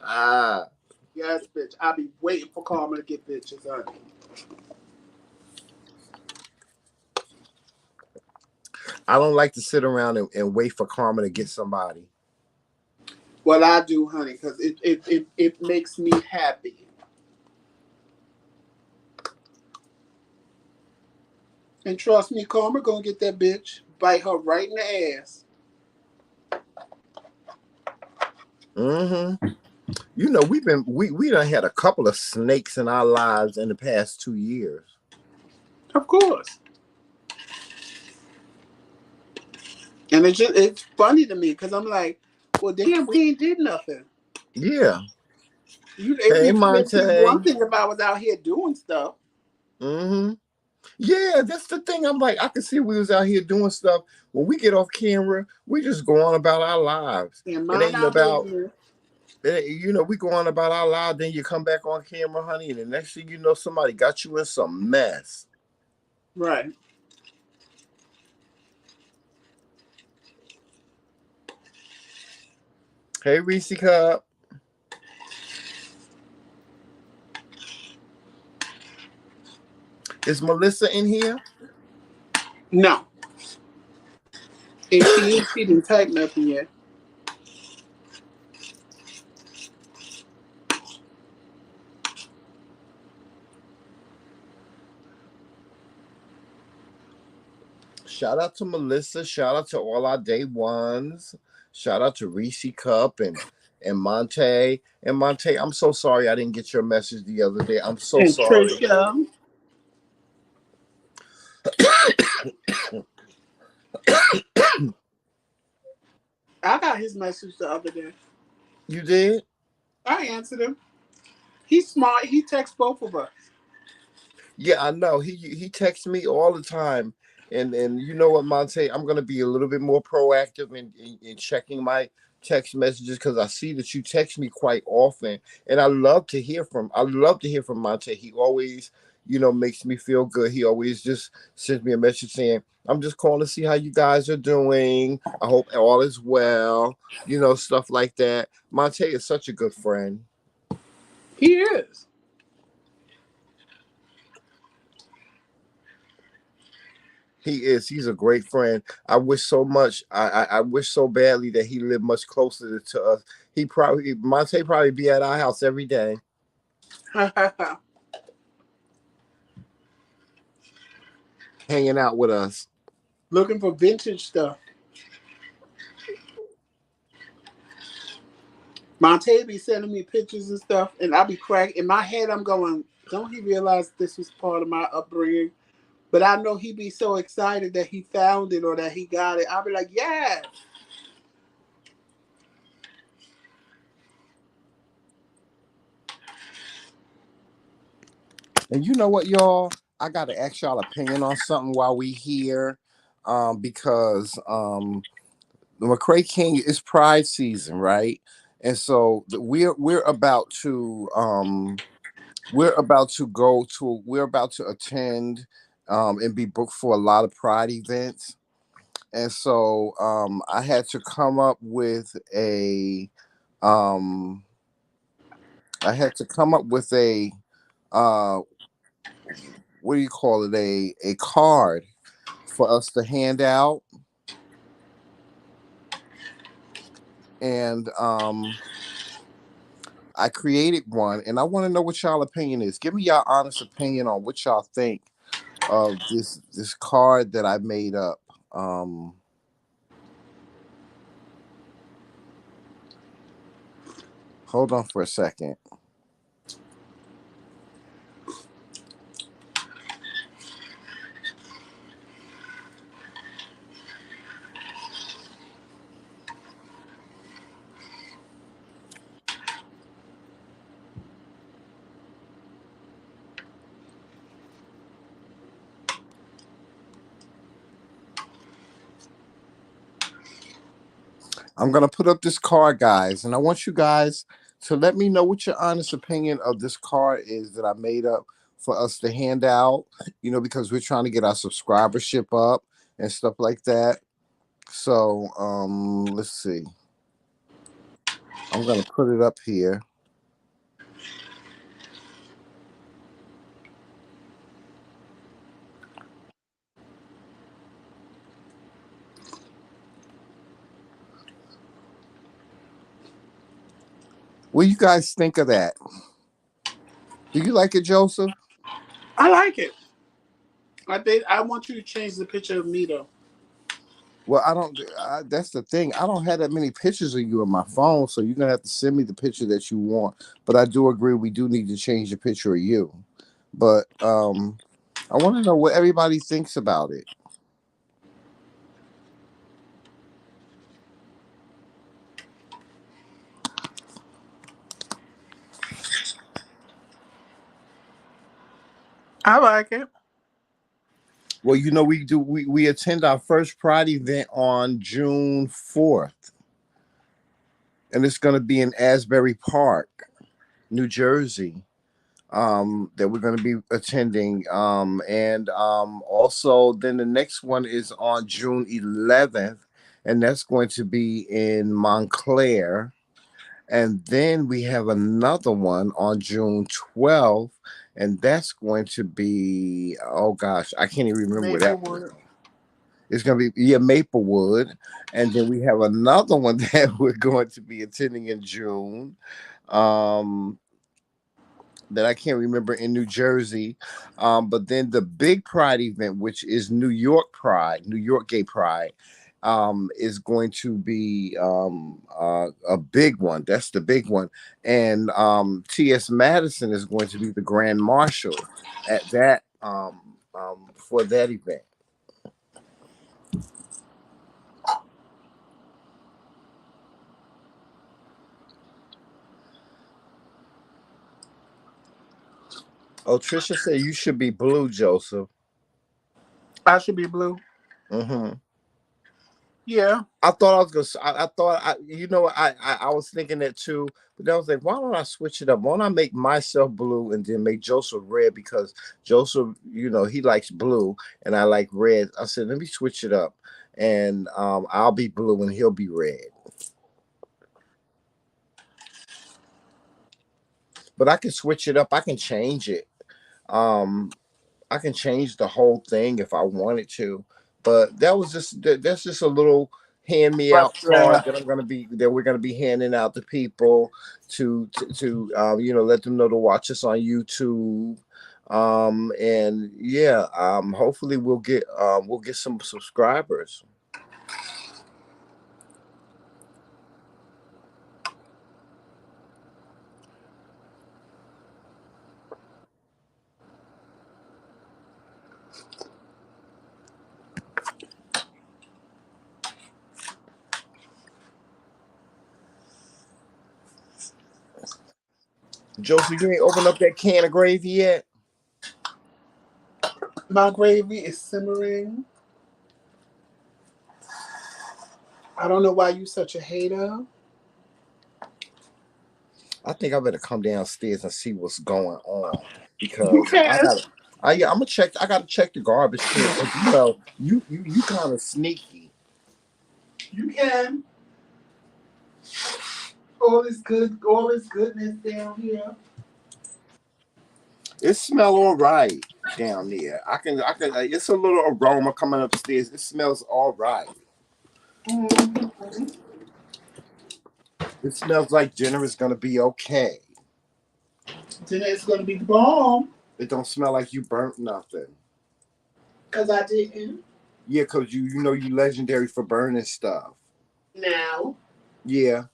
Ah, yes, bitch. I be waiting for Karma to get bitches, honey. I don't like to sit around and wait for karma to get somebody. Well, I do, honey, because it makes me happy. And trust me, Karma gonna get that bitch, bite her right in the ass. Hmm. You know, we done had a couple of snakes in our lives in the past 2 years. Of course. And it's funny to me because I'm like, well, damn, we ain't did nothing. Yeah. It Hey, makes me one Monte. thing if I was out here doing stuff. Hmm. Yeah, that's the thing. I'm like, I can see we was out here doing stuff. When we get off camera, we just go on about our lives. And It mind ain't our about, business. we go on about our lives. Then you come back on camera, honey, and the next thing you know, somebody got you in some mess. Right. Hey, Reese Cup, is Melissa in here? No. If she is, she didn't type nothing yet. Shout out to Melissa. Shout out to all our day ones. Shout out to Reese Cup and Monte. And Monte, I'm so sorry I didn't get your message the other day. I'm so And sorry. Trisha, I got his message the other day. You did? I answered him. He's smart. He texts both of us. Yeah, I know. He texts me all the time, And you know what, Monte, I'm gonna be a little bit more proactive in checking my text messages because I see that you text me quite often, and I love to hear from Monte. He always, makes me feel good. He always just sends me a message saying, "I'm just calling to see how you guys are doing. I hope all is well." Stuff like that. Monte is such a good friend. He is. He is. He's a great friend. I wish so much. I wish so badly that he lived much closer to us. Monte probably be at our house every day, hanging out with us. Looking for vintage stuff. Monte be sending me pictures and stuff, and I be cracking. In my head, I'm going, don't he realize this was part of my upbringing? But I know he be so excited that he found it or that he got it. I'll be like, yeah. And you know what, y'all? I got to ask y'all opinion on something while we here, because the McCrae King is Pride season, right? And so we're about to we're about to attend and be booked for a lot of Pride events. And so I had to come up with a um, I had to come up with a uh, what do you call it, a card for us to hand out. And I created one, and I want to know what y'all opinion is. Give me y'all honest opinion on what y'all think of this card that I made up. Um, Hold on for a second. I'm gonna put up this card, guys, and I want you guys to let me know what your honest opinion of this card is that I made up for us to hand out. Because we're trying to get our subscribership up and stuff like that. So let's see. I'm gonna put it up here. What do you guys think of that? Do you like it, Joseph? I like it. I want you to change the picture of me though. Well, I don't. That's the thing. I don't have that many pictures of you on my phone, so you're gonna have to send me the picture that you want. But I do agree we do need to change the picture of you. But I want to know what everybody thinks about it. I like it. Well, we attend our first Pride event on June 4th, and it's gonna be in Asbury Park, New Jersey. That we're going to be attending. And also, then the next one is on June 11th, and that's going to be in Montclair. And then we have another one on June 12th, and that's going to be, oh gosh, I can't even remember where that one. Maplewood. It's going to be, yeah, Maplewood. And then we have another one that we're going to be attending in June. Um, that I can't remember in New Jersey. But then the big Pride event, which is New York Pride, New York Gay Pride, is going to be a big one. That's the big one. And T.S. Madison is going to be the Grand Marshal at that for that event. Oh, Trisha said you should be blue, Joseph. I should be blue. Mm-hmm. Yeah. I thought I was gonna. I thought you know, I was thinking that too, but then I was like, why don't I switch it up? Why don't I make myself blue and then make Joseph red because Joseph, he likes blue and I like red. I said, let me switch it up, and I'll be blue and he'll be red. But I can switch it up. I can change it. Um, I can change the whole thing if I wanted to. But that's just a little hand me But out card that we're gonna be handing out to people to let them know to watch us on YouTube. And yeah, hopefully we'll get some subscribers. Joseph, you ain't opened up that can of gravy yet? my gravy is simmering. I don't know why you such a hater. I think I better come downstairs and see what's going on You because I can. got. I'm gonna check. I gotta check the garbage can because you kind of sneaky. You can. All this goodness down here. It smell all right down there. I can. It's a little aroma coming upstairs. It smells all right. Mm-hmm. It smells like dinner is gonna be okay. Then it's gonna be the bomb. It don't smell like you burnt nothing. Cause I didn't. Yeah, cause you legendary for burning stuff. Now. Yeah.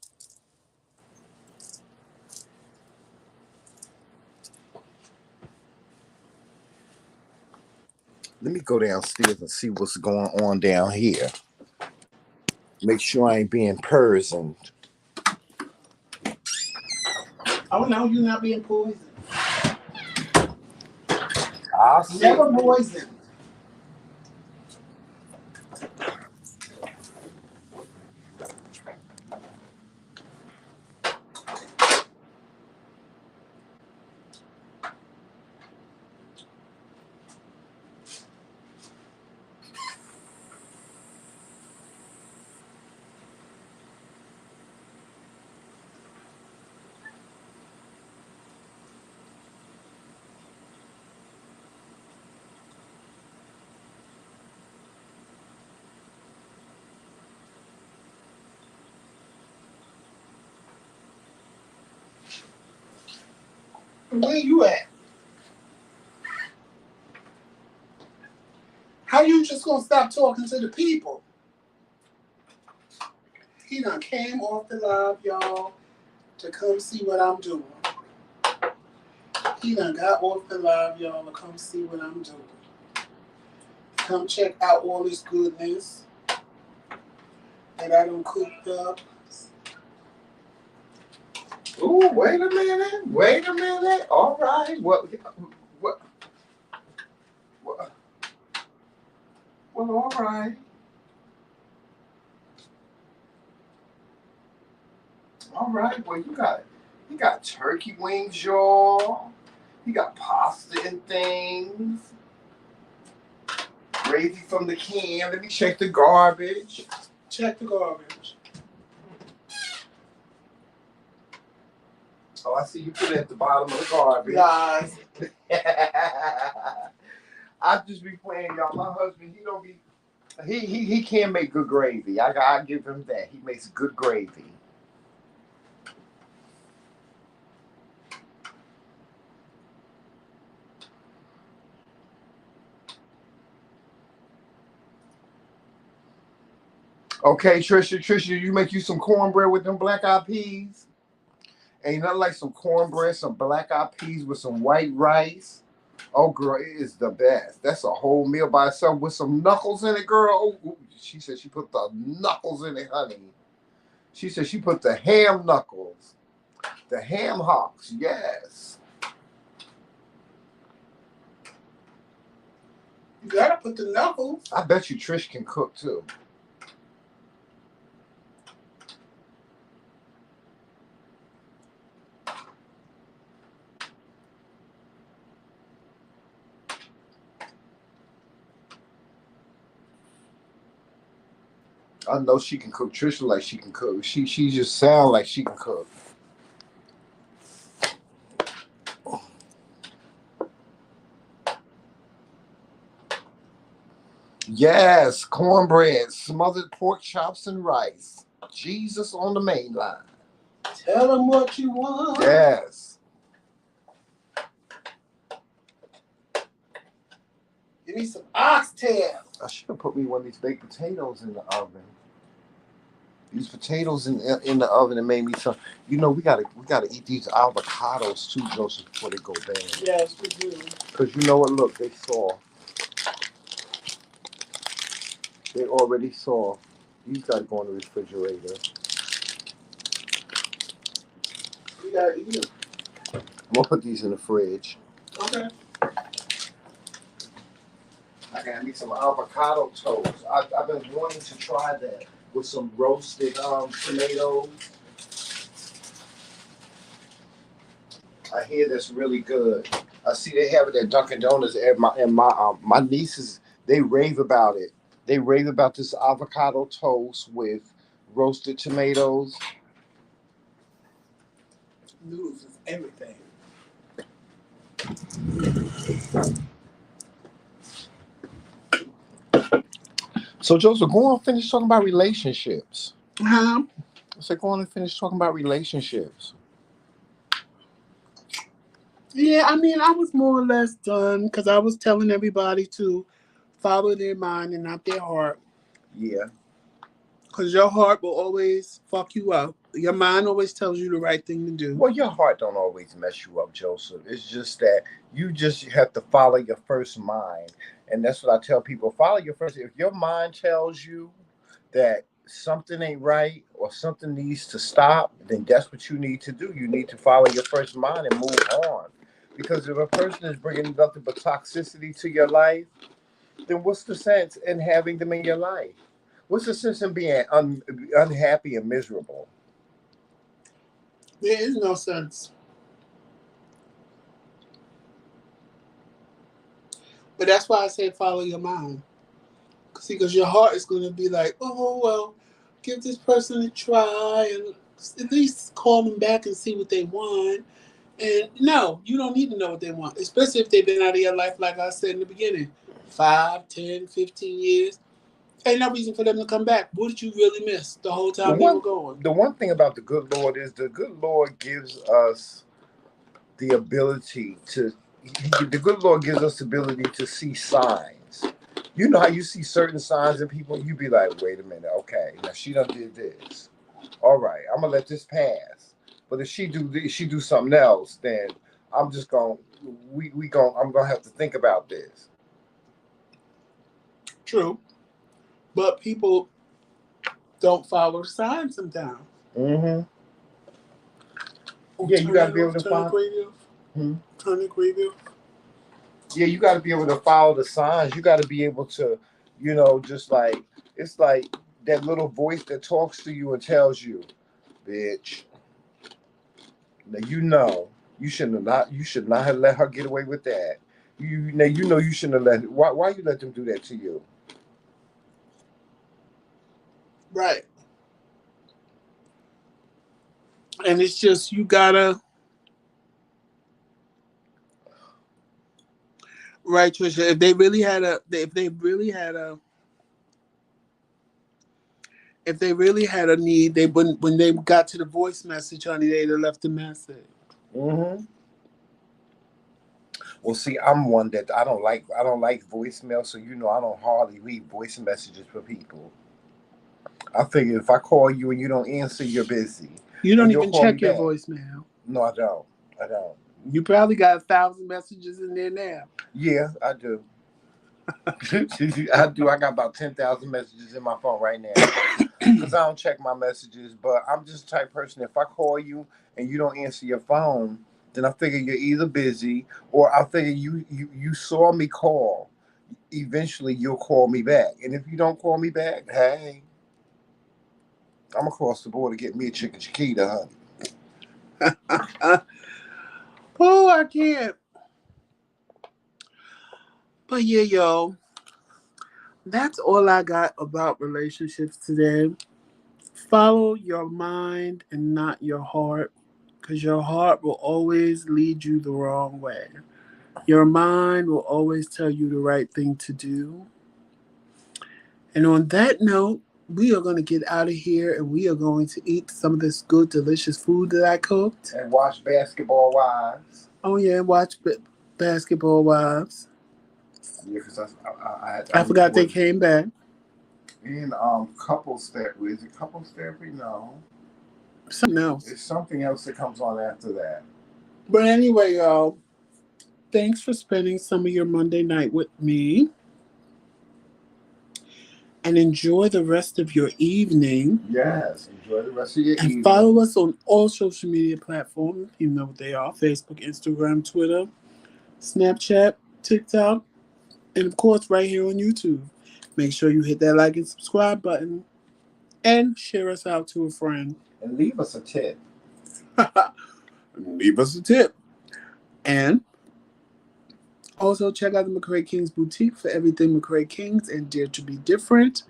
Let me go downstairs and see what's going on down here. Make sure I ain't being poisoned. Oh no, you're not being poisoned. I'll see. Never poisoned. Where you at? How you just gonna stop talking to the people? He done came off the live, y'all, to come see what I'm doing. He done got off the live, y'all, to come see what I'm doing. Come check out all this goodness that I done cooked up. Ooh, wait a minute. Wait a minute. All right. What, what, well, all right. All right. Well, you got turkey wings, y'all. You got pasta and things. Gravy from the can. Let me check the garbage. Check the garbage. Oh, I see you put it at the bottom of the garbage. Lies. I just be playing, y'all. My husband, he don't be. He can make good gravy. I give him that. He makes good gravy. Okay, Trisha, you make you some cornbread with them black eyed peas. Ain't nothing like some cornbread, some black eyed peas with some white rice. Oh, girl, it is the best. That's a whole meal by itself with some knuckles in it, girl. Oh, ooh, she said she put the knuckles in it, honey. She said she put the ham knuckles, the ham hocks. Yes, You gotta put the knuckles. I bet you Trish can cook too. I know she can cook. Trisha like she can cook. She just sound like she can cook. Yes, cornbread, smothered pork chops and rice. Jesus on the main line. Tell them what you want. Yes. Give me some oxtail. I should have put me one of these baked potatoes in the oven. These potatoes in the oven and made me some. You know, we gotta eat these avocados too, Joseph, before they go bad. Yes, we do. Cause you know what? Look, they saw. They already saw. These gotta go in the refrigerator. We gotta eat them. I'm gonna put these in the fridge. Okay. I got me some avocado toast. I've been wanting to try that with some roasted tomatoes. I hear that's really good. I see they have it at Dunkin' Donuts. My nieces, they rave about it. They rave about this avocado toast with roasted tomatoes. Noodles is everything. So Joseph, go on and finish talking about relationships. Huh? I said, go on and finish talking about relationships. Yeah, I mean, I was more or less done because I was telling everybody to follow their mind and not their heart. Yeah. Because your heart will always fuck you up. Your mind always tells you the right thing to do. Well, your heart don't always mess you up, Joseph. It's just that you just have to follow your first mind. And that's what I tell people. Follow your first. If your mind tells you that something ain't right or something needs to stop, then that's what you need to do. You need to follow your first mind and move on. Because if a person is bringing nothing but toxicity to your life, then what's the sense in having them in your life? What's the sense in being unhappy and miserable? There is no sense. But that's why I say follow your mind. See, because your heart is going to be like, oh, well, give this person a try and at least call them back and see what they want. And no, you don't need to know what they want, especially if they've been out of your life, like I said in the beginning 5, 10, 15 years. Ain't no reason for them to come back. What did you really miss the whole time they were going? The one thing about the good Lord is the good Lord gives us the ability to. The good Lord gives us the ability to see signs. You know how you see certain signs in people, you be like, wait a minute, okay, now she done did this. All right, I'm gonna let this pass. But if she do something else, then I'm just gonna I'm gonna have to think about this. True. But people don't follow the signs sometimes. Mm-hmm. Yeah, you gotta be able to Turn it find. radio. Hmm? Turn it radio. Yeah, you got to be able to follow the signs. You got to be able to, just like it's like that little voice that talks to you and tells you, "Bitch, now you shouldn't have not you should not have let her get away with that. You shouldn't have let why you let them do that to you." Right. And it's just you gotta right, Trisha. If they really had a need, they wouldn't. When they got to the voice message, honey, they'd have left a message. Mm-hmm. Well, see, I'm one that I don't like voicemail, so I don't hardly leave voice messages for people. I figure if I call you and you don't answer, you're busy, You and don't you'll even call me check your back. voicemail. No, I don't. I don't. You probably got 1,000 messages in there now. Yeah, I do. I do. I got about 10,000 messages in my phone right now because I don't check my messages. But I'm just the type of person. If I call you and you don't answer your phone, then I figure you're either busy or I figure you saw me call. eventually you'll call me back. And if you don't call me back, hey, I'm across the board to get me a chicken chiquita, honey. Oh, I can't. But yeah, yo, that's all I got about relationships today. Follow your mind and not your heart, because your heart will always lead you the wrong way. Your mind will always tell you the right thing to do. And on that note, we are going to get out of here and we are going to eat some of this good, delicious food that I cooked. And watch Basketball Wives. Oh, yeah, watch Basketball Wives. Yeah, because I forgot they came back. In couples therapy. Is it couples therapy? No. Something else. It's something else that comes on after that. But anyway, y'all, thanks for spending some of your Monday night with me. And enjoy the rest of your evening. Yes, enjoy the rest of your evening. And follow us on all social media platforms. You know what they are: Facebook, Instagram, Twitter, Snapchat, TikTok, and of course right here on YouTube. Make sure you hit that like and subscribe button and share us out to a friend. And leave us a tip. Leave us a tip. And also check out the McCraeKingz boutique for everything McCraeKingz and Dare to Be Different.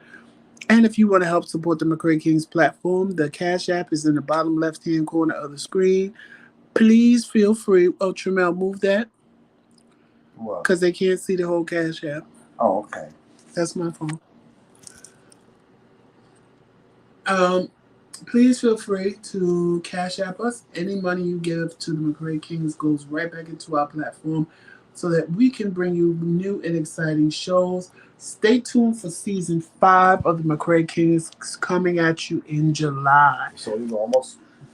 And if you want to help support the McCraeKingz platform, the Cash App is in the bottom left-hand corner of the screen. Please feel free. Oh, Tramel, move that. What? Because they can't see the whole Cash App. Oh, okay. That's my phone. Please feel free to Cash App us. Any money you give to the McCraeKingz goes right back into our platform so that we can bring you new and exciting shows. Stay tuned for season 5 of the McCraeKingz coming at you in July. So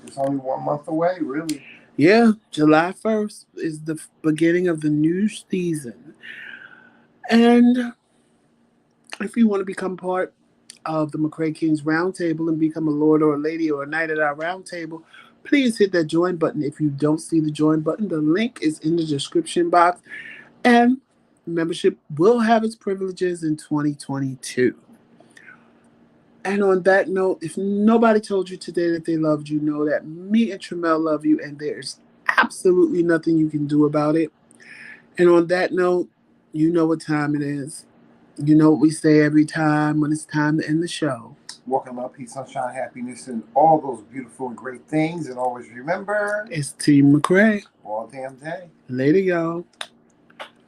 it's only 1 month away, really. Yeah, July 1st is the beginning of the new season. And if you want to become part of the McCraeKingz Roundtable and become a lord or a lady or a knight at our roundtable, please hit that join button. If you don't see the join button, the link is in the description box. And membership will have its privileges in 2022. And on that note, if nobody told you today that they loved you, know that me and Tramel love you, and there's absolutely nothing you can do about it. And on that note, you know what time it is. You know what we say every time when it's time to end the show. Walking love, peace, sunshine, happiness, and all those beautiful and great things. And always remember, it's Team McCrae. All damn day. Later, y'all.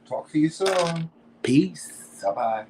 Talk to you soon. Peace. Bye-bye.